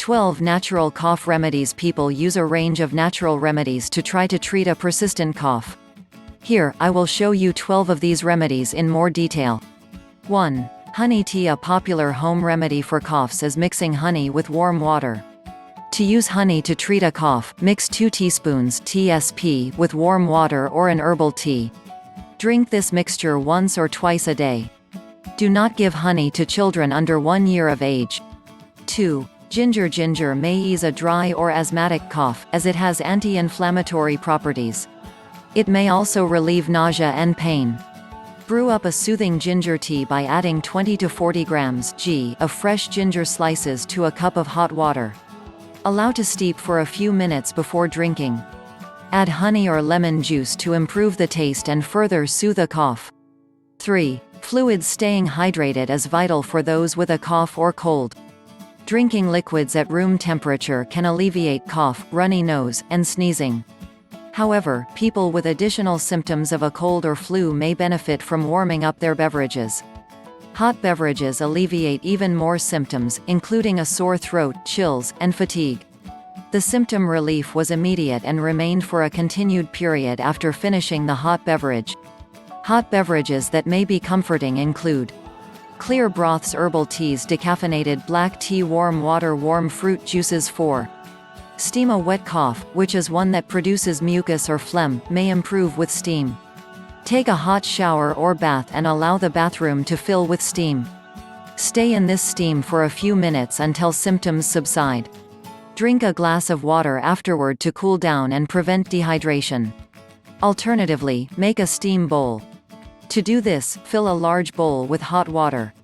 12 Natural cough remedies. People use a range of natural remedies to try to treat a persistent cough. Here, I will show you 12 of these remedies in more detail. 1. Honey tea. A popular home remedy for coughs is mixing honey with warm water. To use honey to treat a cough, mix 2 teaspoons (TSP) with warm water or an herbal tea. Drink this mixture once or twice a day. Do not give honey to children under 1 year of age. 2. Ginger. Ginger may ease a dry or asthmatic cough, as it has anti-inflammatory properties. It may also relieve nausea and pain. Brew up a soothing ginger tea by adding 20 to 40 grams (g) of fresh ginger slices to a cup of hot water. Allow to steep for a few minutes before drinking. Add honey or lemon juice to improve the taste and further soothe a cough. 3. Fluids. Staying hydrated is vital for those with a cough or cold. Drinking liquids at room temperature can alleviate cough, runny nose, and sneezing. However, people with additional symptoms of a cold or flu may benefit from warming up their beverages. Hot beverages alleviate even more symptoms, including a sore throat, chills, and fatigue. The symptom relief was immediate and remained for a continued period after finishing the hot beverage. Hot beverages that may be comforting include clear broths, herbal teas, decaffeinated black tea, warm water, warm fruit juices. 4. Steam. A wet cough, which is one that produces mucus or phlegm, may improve with steam. Take a hot shower or bath and allow the bathroom to fill with steam. Stay in this steam for a few minutes until symptoms subside. Drink a glass of water afterward to cool down and prevent dehydration. Alternatively, make a steam bowl. To do this, fill a large bowl with hot water.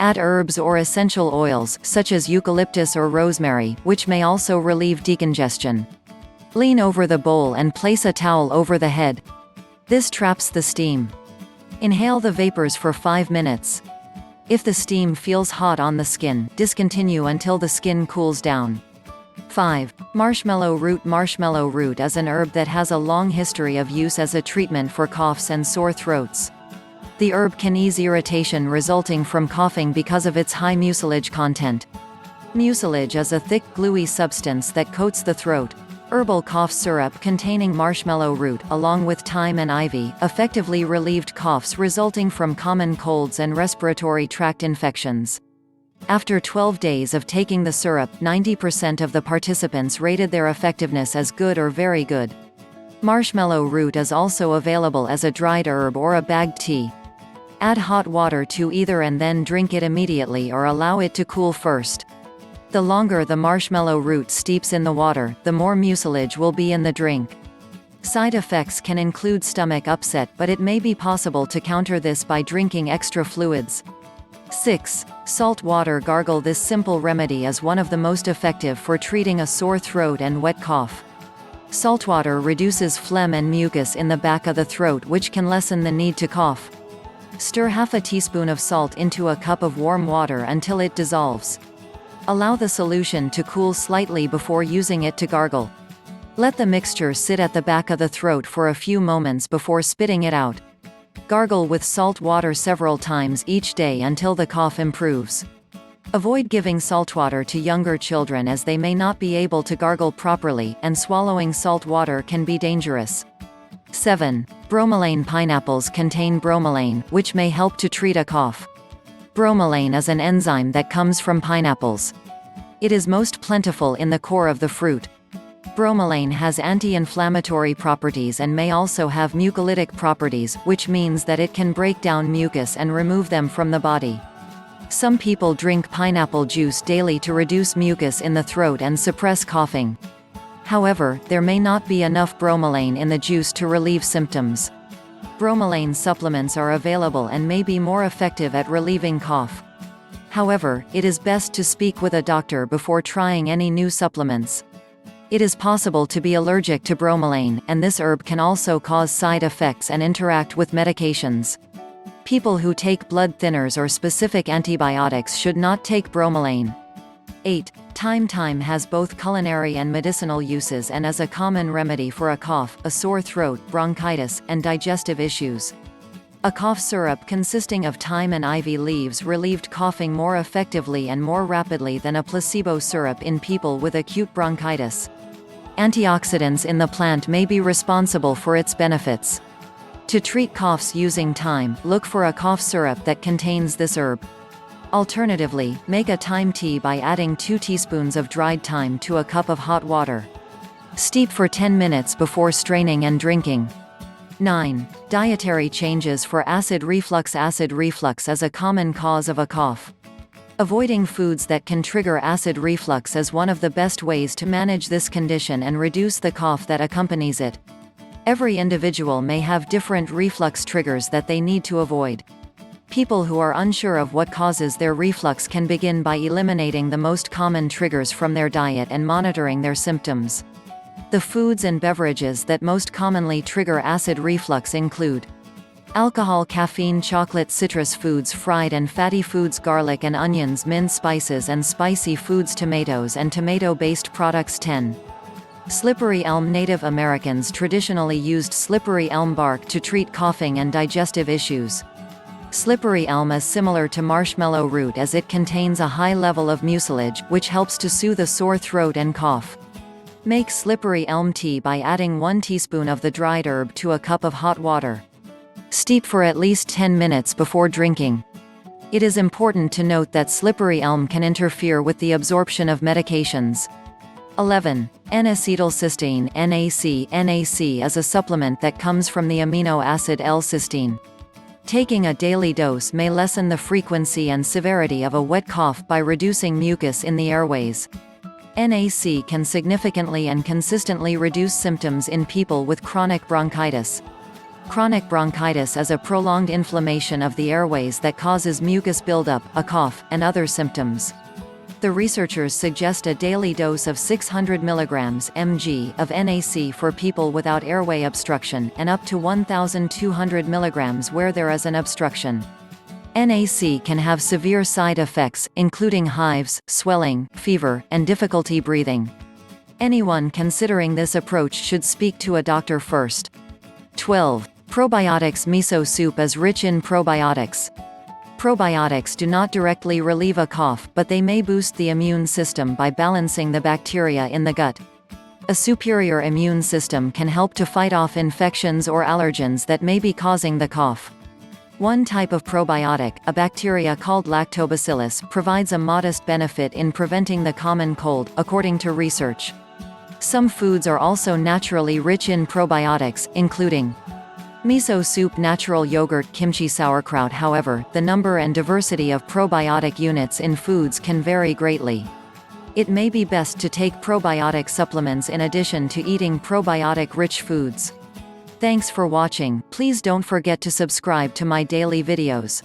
Add herbs or essential oils, such as eucalyptus or rosemary, which may also relieve decongestion. Lean over the bowl and place a towel over the head. This traps the steam. Inhale the vapors for 5 minutes. If the steam feels hot on the skin, discontinue until the skin cools down. 5. Marshmallow root. Marshmallow root is an herb that has a long history of use as a treatment for coughs and sore throats. The herb can ease irritation resulting from coughing because of its high mucilage content. Mucilage is a thick, gluey substance that coats the throat. Herbal cough syrup containing marshmallow root, along with thyme and ivy, effectively relieved coughs resulting from common colds and respiratory tract infections. After 12 days of taking the syrup, 90% of the participants rated their effectiveness as good or very good. Marshmallow root is also available as a dried herb or a bagged tea. Add hot water to either and then drink it immediately or allow it to cool first. The longer the marshmallow root steeps in the water, the more mucilage will be in the drink. Side effects can include stomach upset, but it may be possible to counter this by drinking extra fluids. 6. Salt water gargle. This simple remedy is one of the most effective for treating a sore throat and wet cough. Saltwater reduces phlegm and mucus in the back of the throat, which can lessen the need to cough. Stir half a teaspoon of salt into a cup of warm water until it dissolves. Allow the solution to cool slightly before using it to gargle. Let the mixture sit at the back of the throat for a few moments before spitting it out. Gargle with salt water several times each day until the cough improves. Avoid giving saltwater to younger children as they may not be able to gargle properly, and swallowing salt water can be dangerous. 7. Bromelain. Pineapples contain bromelain, which may help to treat a cough. Bromelain is an enzyme that comes from pineapples. It is most plentiful in the core of the fruit. Bromelain has anti-inflammatory properties and may also have mucolytic properties, which means that it can break down mucus and remove them from the body. Some people drink pineapple juice daily to reduce mucus in the throat and suppress coughing. However, there may not be enough bromelain in the juice to relieve symptoms. Bromelain supplements are available and may be more effective at relieving cough. However, it is best to speak with a doctor before trying any new supplements. It is possible to be allergic to bromelain, and this herb can also cause side effects and interact with medications. People who take blood thinners or specific antibiotics should not take bromelain. 8. Thyme. Thyme has both culinary and medicinal uses and is a common remedy for a cough, a sore throat, bronchitis, and digestive issues. A cough syrup consisting of thyme and ivy leaves relieved coughing more effectively and more rapidly than a placebo syrup in people with acute bronchitis. Antioxidants in the plant may be responsible for its benefits. To treat coughs using thyme, look for a cough syrup that contains this herb. Alternatively, make a thyme tea by adding 2 teaspoons of dried thyme to a cup of hot water. Steep for 10 minutes before straining and drinking. 9. Dietary changes for acid reflux. Acid reflux is a common cause of a cough. Avoiding foods that can trigger acid reflux is one of the best ways to manage this condition and reduce the cough that accompanies it. Every individual may have different reflux triggers that they need to avoid. People who are unsure of what causes their reflux can begin by eliminating the most common triggers from their diet and monitoring their symptoms. The foods and beverages that most commonly trigger acid reflux include alcohol, caffeine, chocolate, citrus foods, fried and fatty foods, garlic and onions, minced spices and spicy foods, tomatoes and tomato-based products. 10. Slippery elm. Native Americans traditionally used slippery elm bark to treat coughing and digestive issues. Slippery elm is similar to marshmallow root as it contains a high level of mucilage, which helps to soothe a sore throat and cough. Make slippery elm tea by adding 1 teaspoon of the dried herb to a cup of hot water. Steep for at least 10 minutes before drinking. It is important to note that slippery elm can interfere with the absorption of medications. 11. N-acetylcysteine. NAC. NAC is a supplement that comes from the amino acid L-cysteine. Taking a daily dose may lessen the frequency and severity of a wet cough by reducing mucus in the airways. NAC can significantly and consistently reduce symptoms in people with chronic bronchitis. Chronic bronchitis is a prolonged inflammation of the airways that causes mucus buildup, a cough, and other symptoms. The researchers suggest a daily dose of 600 mg (mg) of NAC for people without airway obstruction, and up to 1,200 mg where there is an obstruction. NAC can have severe side effects, including hives, swelling, fever, and difficulty breathing. Anyone considering this approach should speak to a doctor first. 12. Probiotics. Miso soup is rich in probiotics. Probiotics do not directly relieve a cough, but they may boost the immune system by balancing the bacteria in the gut. A superior immune system can help to fight off infections or allergens that may be causing the cough. One type of probiotic, a bacteria called lactobacillus, provides a modest benefit in preventing the common cold, according to research. Some foods are also naturally rich in probiotics, including miso soup, natural yogurt, kimchi, sauerkraut. However, the number and diversity of probiotic units in foods can vary greatly. It may be best to take probiotic supplements in addition to eating probiotic-rich foods. Thanks for watching. Please don't forget to subscribe to my daily videos.